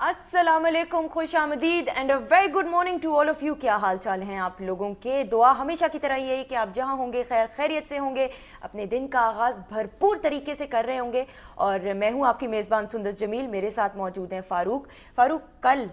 अस्सलाम वालेकुम, खुश आमदीद and a very good morning to all of you. क्या हाल चाल हैं आप लोगों के? दुआ हमेशा की तरह यही कि आप जहां होंगे खैरियत से होंगे, अपने दिन का आगाज़ भरपूर तरीके से कर रहे होंगे। और मैं हूं आपकी मेज़बान सुंदस जमील, मेरे साथ मौजूद हैं फ़ारूक। कल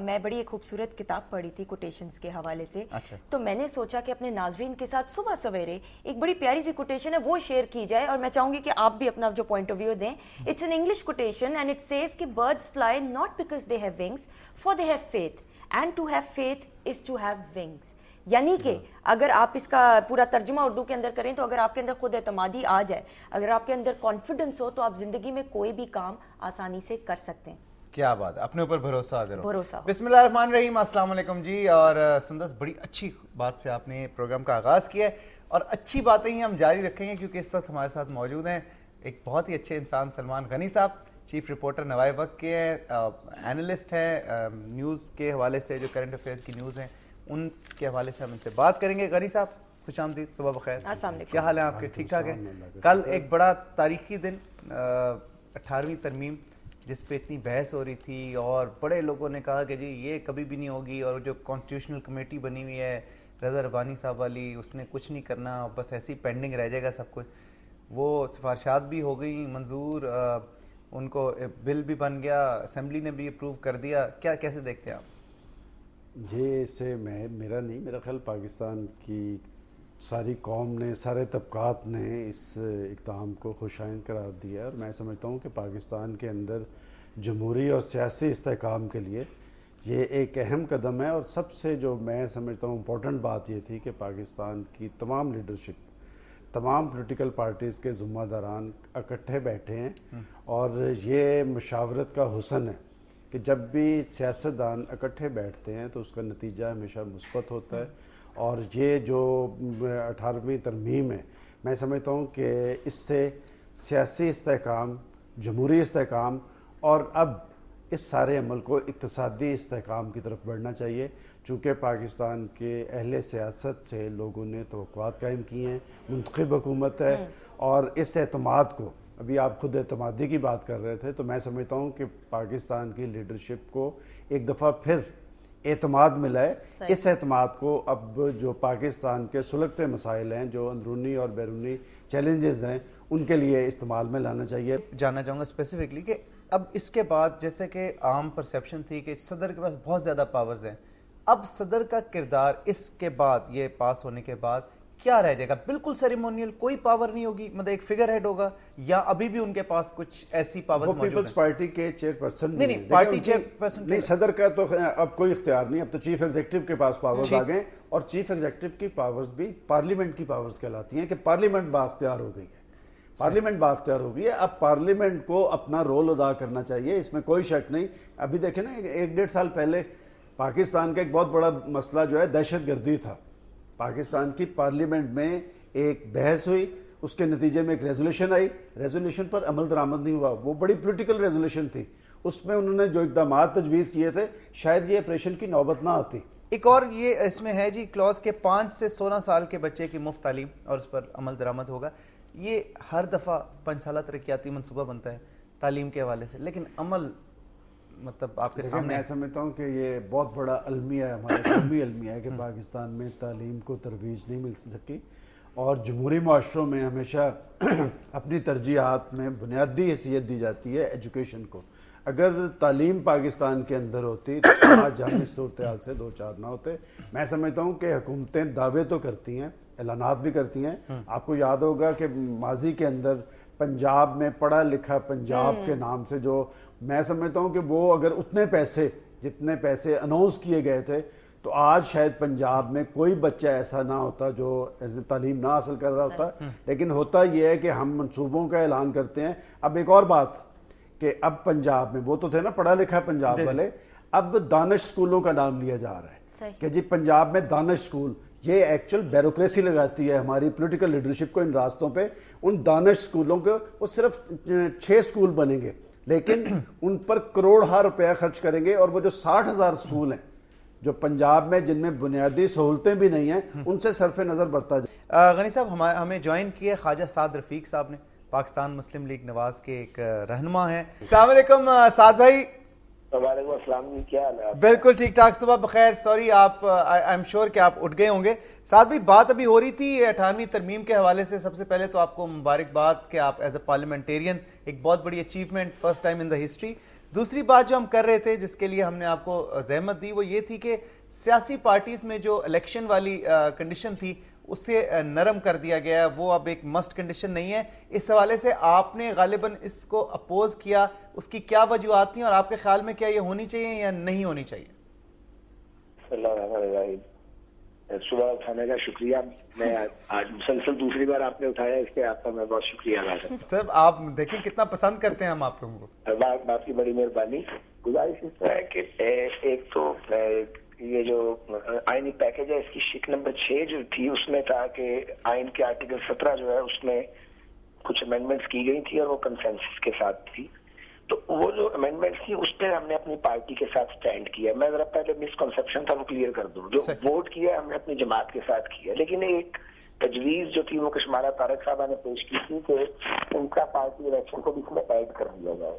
मैं बड़ी एक खूबसूरत किताब पढ़ी थी कोटेशंस के हवाले से। अच्छा। तो मैंने सोचा कि अपने नाजरीन के साथ सुबह सवेरे एक बड़ी प्यारी सी कोटेशन है वो शेयर की जाए, और मैं चाहूंगी कि आप भी अपना जो पॉइंट ऑफ व्यू दें। It's an English quotation and it says कि birds fly not because they have wings, for they have faith, and to have faith is to have wings. यानी कि अगर आप इसका पूरा तर्जुमा उर्दू के अंदर करें तो अगर आपके अंदर खुद एतमादी आ जाए, अगर आपके अंदर कॉन्फिडेंस हो, तो आप जिंदगी में कोई भी काम आसानी से कर सकते हैं। क्या बात, अपने ऊपर भरोसा करो। भरोसा। बिस्मिल्लाहिर्रहमानिर्रहीम, अस्सलाम वालेकुम जी। और सुंदस, बड़ी अच्छी बात से आपने प्रोग्राम का आगाज़ किया है और अच्छी बातें ही हम जारी रखेंगे, क्योंकि इस वक्त हमारे साथ मौजूद हैं एक बहुत ही अच्छे इंसान, सलमान गनी साहब, चीफ रिपोर्टर नवाए वक्त के हैं, एनालिस्ट हैं न्यूज़ के हवाले से, जो करंट अफेयर्स की न्यूज़ हैं उनके हवाले से हम इनसे बात करेंगे। गनी साहब, खुश आमदीद, सुबह बखैर। अस्सलाम वालेकुम। क्या हाल है आपके? ठीक ठाक है? कल एक बड़ा तारीखी दिन, 18वीं तरमीम, जिस पे इतनी बहस हो रही थी और बड़े लोगों ने कहा कि जी ये कभी भी नहीं होगी, और जो कॉन्स्टिट्यूशनल कमेटी बनी हुई है रज़ा रब्बानी साहब वाली, उसने कुछ नहीं करना, बस ऐसे ही पेंडिंग रह जाएगा सब कुछ। वो सिफारशात भी हो गई मंजूर, उनको बिल भी बन गया, असेंबली ने भी अप्रूव कर दिया। क्या कैसे देखते हैं आप? ये इसे मेरा नहीं, मेरा ख्याल पाकिस्तान की सारी कौम ने, सारे तबकात ने इस इक़दाम को खुशाइंद करार दिया, और मैं समझता हूँ कि पाकिस्तान के अंदर जमहूरी और सियासी इस्तेहकाम के लिए ये एक अहम कदम है। और सबसे जो मैं समझता हूँ इम्पोर्टेंट बात ये थी कि पाकिस्तान की तमाम लीडरशिप, तमाम पॉलिटिकल पार्टीज़ के ज़िम्मेदारान इकट्ठे बैठे हैं, और ये मुशावरत का हुस्न है कि जब भी सियासतदान इकट्ठे बैठते हैं तो उसका नतीजा हमेशा मुस्बत होता है। और ये जो 18वीं तरमीम है, मैं समझता हूँ कि इससे सियासी इस्तेहकाम, जमहूरी इस्तेहकाम, और अब इस सारे अमल को इक़्तिसादी इस्तेहकाम की तरफ बढ़ना चाहिए। चूँकि पाकिस्तान के अहले सियासत से लोगों ने तवक्कुआत कायम की हैं, मुंतखब हुकूमत है, और इस एतमाद को, अभी आप खुद एतमादी की बात कर रहे थे, तो मैं समझता हूँ कि पाकिस्तान की लीडरशिप को एक दफ़ा फिर एतमाद मिला है। इस एतमाद को अब जो पाकिस्तान के सुलगते मसाइल हैं, जो अंदरूनी और बैरूनी चैलेंजेस हैं, उनके लिए इस्तेमाल में लाना चाहिए। जानना चाहूँगा स्पेसिफिकली कि अब इसके बाद, जैसे कि आम परसेप्शन थी कि सदर के पास बहुत ज़्यादा पावर्स हैं, अब सदर का किरदार इसके बाद, ये पास होने के बाद क्या रह जाएगा? बिल्कुल सेरेमोनियल, कोई पावर नहीं होगी, मतलब एक फिगर हेड होगा, या अभी भी उनके पास कुछ ऐसी पावर मौजूद है? पीपल्स पार्टी के चेयरपर्सन नहीं, पार्टी चेयरपर्सन नहीं, सदर का तो अब कोई इख्तियार नहीं, अब तो चीफ एग्जीक्यूटिव के पास पावर्स आ गए, और चीफ एग्जीक्यूटिव की पावर्स भी पार्लियामेंट की पावर्स कहलाती हैं कि पार्लियामेंट बाख्तियार हो गई है। पार्लियामेंट बाख्तियार हो गई है, अब पार्लियामेंट को अपना रोल अदा करना चाहिए, इसमें कोई शक नहीं। अभी देखें ना, 1-1.5 साल पहले पाकिस्तान का एक बहुत बड़ा मसला जो है दहशत गर्दी था। पाकिस्तान की पार्लियामेंट में एक बहस हुई, उसके नतीजे में एक रेजोल्यूशन आई, रेजोल्यूशन पर अमल दरामद नहीं हुआ, वो बड़ी पॉलिटिकल रेजोल्यूशन थी। उसमें उन्होंने जो इक़दाम तजवीज़ किए थे, शायद ये ऑपरेशन की नौबत ना आती। एक और ये इसमें है जी क्लॉज के 5 से 16 साल के बच्चे की मुफ्त तालीम, और उस पर अमल दरामद होगा। ये हर दफ़ा 5 साला तरक्याती मनसूबा बनता है तालीम के हवाले से, लेकिन अमल मतलब आपके सामने। मैं समझता हूँ कि ये बहुत बड़ा अलमिया है, हमारा कौमी अलमिया है कि पाकिस्तान में तालीम को तरवीज नहीं मिल सकी, और जमहूरी माशरों में हमेशा अपनी तरजीहात में बुनियादी हैसियत दी जाती है एजुकेशन को। अगर तालीम पाकिस्तान के अंदर होती तो आज जानी सूरत हाल से 2-4 ना होते। मैं समझता हूँ कि हुकूमतें दावे तो करती हैं, ऐलानात भी करती हैं। आपको याद होगा कि माजी के अंदर पंजाब में पढ़ा लिखा पंजाब के नाम से, जो मैं समझता हूँ कि वो अगर उतने पैसे, जितने पैसे अनाउंस किए गए थे, तो आज शायद पंजाब में कोई बच्चा ऐसा ना होता जो तालीम ना हासिल कर रहा होता। लेकिन होता यह है कि हम मंसूबों का ऐलान करते हैं। अब एक और बात कि अब पंजाब में, वो तो थे ना पढ़ा लिखा पंजाब वाले, अब दानिश स्कूलों का नाम लिया जा रहा है कि जी पंजाब में दानिश स्कूल। ये एक्चुअल ब्यूरोक्रेसी लगाती है हमारी पॉलिटिकल लीडरशिप को इन रास्तों पे। उन दानिश स्कूलों को, वो सिर्फ 6 स्कूल बनेंगे, लेकिन उन पर करोड़ रुपया खर्च करेंगे, और वो जो 60,000 स्कूल हैं जो पंजाब में, जिनमें बुनियादी सहूलतें भी नहीं हैं, उनसे सरफे नज़र बढ़ता जाए। गनी साहब, हमें ज्वाइन किए ख्वाजा साद रफीक साहब ने, पाकिस्तान मुस्लिम लीग नवाज के एक रहनुमा हैं। अस्सलाम वालेकुम साद भाई। وعلیکم السلام جی، کیا حال ہے؟ بالکل ٹھیک ٹھاک، صبح بخیر. سوری آپ آئی ایم شیور کہ آپ اٹھ گئے ہوں گے. ساتھ بھی بات ابھی ہو رہی تھی 18ویں ترمیم کے حوالے سے. سب سے پہلے تو آپ کو مبارکباد کہ آپ ایز اے پارلیمنٹیرین ایک بہت بڑی achievement, first time in the history. دوسری بات جو ہم کر رہے تھے جس کے لیے ہم نے آپ کو زحمت دی وہ یہ تھی کہ سیاسی پارٹیز میں جو الیکشن والی کنڈیشن تھی اس سے نرم کر دیا گیا ہے، وہ اب ایک مسٹ کنڈیشن نہیں ہے. اس حوالے سے آپ نے غالباً اس کو اپوز کیا، اس کی کیا وجوہات تھیں اور آپ کے خیال میں کیا یہ ہونی چاہیے یا نہیں ہونی چاہیے؟ صلی اللہ الرحمن الرحیم. صبح اٹھانے کا شکریہ. میں آج مسلسل دوسری بار آپ نے اٹھایا، اس کے آپ کا میں بہت شکریہ ادا کرتا ہوں. سر آپ دیکھیں کتنا پسند کرتے ہیں ہم آپ لوگوں کو. آپ کی بڑی مہربانی. گزارش اس طرح ہے کہ ایک تو یہ جو آئینی پیکج ہے اس کی شک نمبر 6 جو تھی اس میں تھا کہ آئین کے آرٹیکل 17 جو ہے اس میں کچھ امینڈمنٹس کی گئی تھی اور وہ کنسنسس کے ساتھ تھی. تو وہ جو امینڈمنٹس تھی اس پہ ہم نے اپنی پارٹی کے ساتھ سٹینڈ کیا. میں ذرا پہلے مسکنسیپشن تھا وہ کلیئر کر دوں. جو ووٹ کیا ہم نے اپنی جماعت کے ساتھ کیا، لیکن ایک تجویز جو تھی وہ کشمارہ طارق صاحبہ نے پیش کی تھی کہ ان کا پارٹی الیکشن کو بھی اس میں ایڈ کر دیا جائے.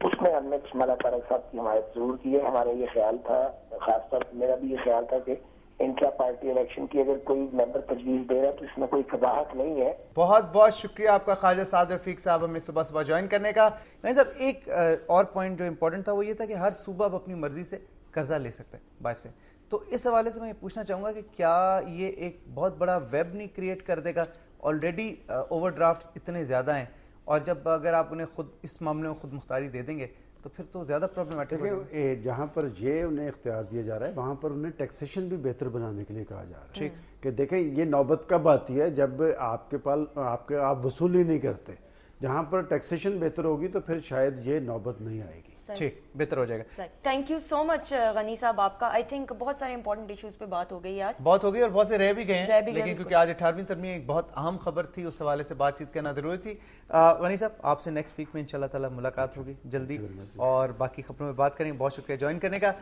اس میں ہم نے کشمارہ طارق صاحب کی حمایت ضرور کی ہے. ہمارا یہ خیال تھا، خاص طور پر میرا بھی یہ خیال تھا کہ انٹرا پارٹی الیکشن کی اگر کوئی ممبر تجویز دے رہا ہے تو اس میں کوئی قباحت نہیں ہے. بہت بہت شکریہ آپ کا خواجہ سعد رفیق صاحب ہمیں صبح صبح جوائن کرنے کا. میں صاحب ایک اور پوائنٹ جو امپورٹنٹ تھا وہ یہ تھا کہ ہر صوبہ اب اپنی مرضی سے قرضہ لے سکتا ہے باہر سے. تو اس حوالے سے میں یہ پوچھنا چاہوں گا کہ کیا یہ ایک بہت بڑا ویب نہیں کریٹ کر دے گا؟ آلریڈی اوور ڈرافٹ اتنے زیادہ ہیں اور جب اگر آپ انہیں خود اس معاملے میں خود مختاری دے دیں گے تو پھر تو زیادہ پرابلمٹک ہے. جہاں پر یہ انہیں اختیار دیا جا رہا ہے وہاں پر انہیں ٹیکسیشن بھی بہتر بنانے کے لیے کہا جا رہا ہے کہ دیکھیں یہ نوبت کب آتی ہے جب آپ وصول ہی نہیں کرتے. جہاں پر ٹیکسیشن بہتر ہوگی تو پھر شاید یہ نوبت نہیں آئے گی. ٹھیک، بہتر ہو جائے گا. تھینک یو سو مچ غنی صاحب آپ کا. آئی تھنک بہت سارے امپورٹنٹ ایشوز پہ بات ہو گئی آج. بہت ہو گئی اور بہت سے رہ بھی گئے ہیں، لیکن کیونکہ آج 18ویں ترمیم ایک بہت اہم خبر تھی اس حوالے سے بات چیت کرنا ضروری تھی. غنی صاحب آپ سے نیکسٹ ویک میں انشاءاللہ تعالی ملاقات ہوگی جلدی اور باقی خبروں میں بات کریں گے. بہت شکریہ جوائن کرنے کا.